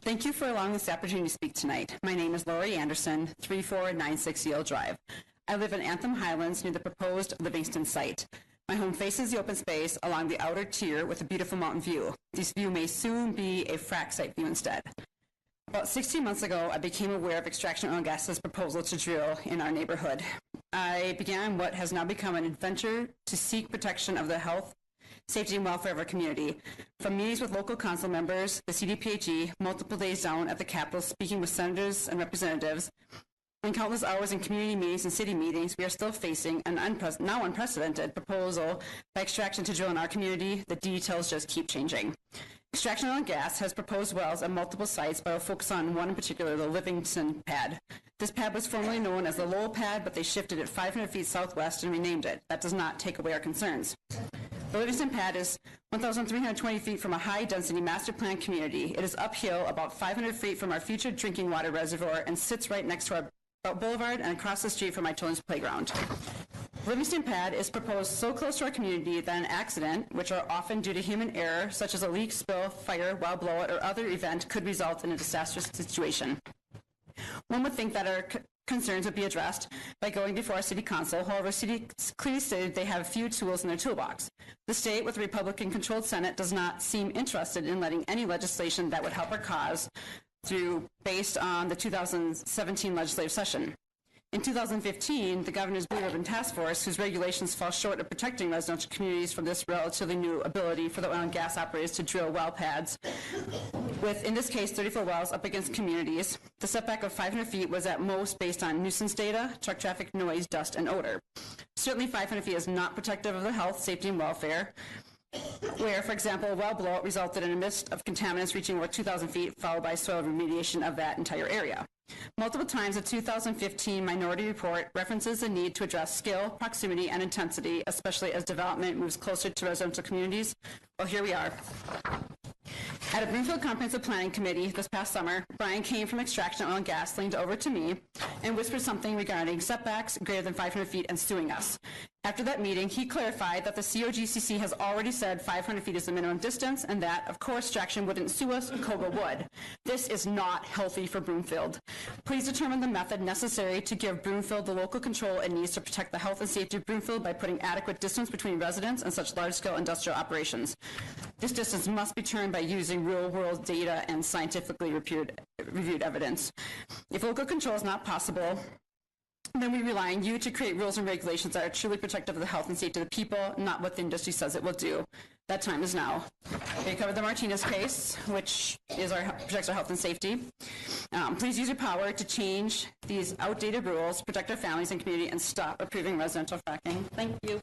Thank you for allowing this opportunity to speak tonight. My name is Laurie Anderson, 3496 Yale Drive. I live in Anthem Highlands near the proposed Livingston site. My home faces the open space along the outer tier with a beautiful mountain view. This view may soon be a frack site view instead. About 16 months ago, I became aware of Extraction Oil and Gas's proposal to drill in our neighborhood. I began what has now become an adventure to seek protection of the health, safety, and welfare of our community. From meetings with local council members, the CDPHE, multiple days down at the Capitol speaking with senators and representatives, and countless hours in community meetings and city meetings, we are still facing an now unprecedented proposal by Extraction to drill in our community. The details just keep changing. Extraction Oil and Gas has proposed wells at multiple sites, but will focus on one in particular, the Livingston pad. This pad was formerly known as the Lowell pad, but they shifted it 500 feet southwest and renamed it. That does not take away our concerns. The Livingston pad is 1,320 feet from a high-density master plan community. It is uphill about 500 feet from our future drinking water reservoir and sits right next to our boulevard and across the street from my children's playground. Livingston pad is proposed so close to our community that an accident, which are often due to human error, such as a leak, spill, fire, well blowout, or other event, could result in a disastrous situation. One would think that our concerns would be addressed by going before our city council. However, city clearly stated they have few tools in their toolbox. The state, with a Republican-controlled Senate, does not seem interested in letting any legislation that would help our cause through based on the 2017 legislative session. In 2015, the Governor's Blue Ribbon Task Force, whose regulations fall short of protecting residential communities from this relatively new ability for the oil and gas operators to drill well pads, with, in this case, 34 wells up against communities. The setback of 500 feet was at most based on nuisance data, truck traffic, noise, dust, and odor. Certainly 500 feet is not protective of the health, safety, and welfare, where, for example, a well blowout resulted in a mist of contaminants reaching over 2,000 feet, followed by soil remediation of that entire area. Multiple times, the 2015 Minority Report references the need to address scale, proximity, and intensity, especially as development moves closer to residential communities. Well, here we are. At a Broomfield Comprehensive Planning Committee this past summer, Brian came from Extraction Oil and Gas, leaned over to me, and whispered something regarding setbacks greater than 500 feet and suing us. After that meeting, he clarified that the COGCC has already said 500 feet is the minimum distance, and that, of course, Extraction wouldn't sue us, COGA would. This is not healthy for Broomfield. Please determine the method necessary to give Broomfield the local control it needs to protect the health and safety of Broomfield by putting adequate distance between residents and such large-scale industrial operations. This distance must be determined by using real-world data and scientifically reviewed evidence. If local control is not possible, then we rely on you to create rules and regulations that are truly protective of the health and safety of the people, not what the industry says it will do. That time is now. We covered the Martinez case, which is protects our health and safety. Please use your power to change these outdated rules, protect our families and community, and stop approving residential fracking. Thank you.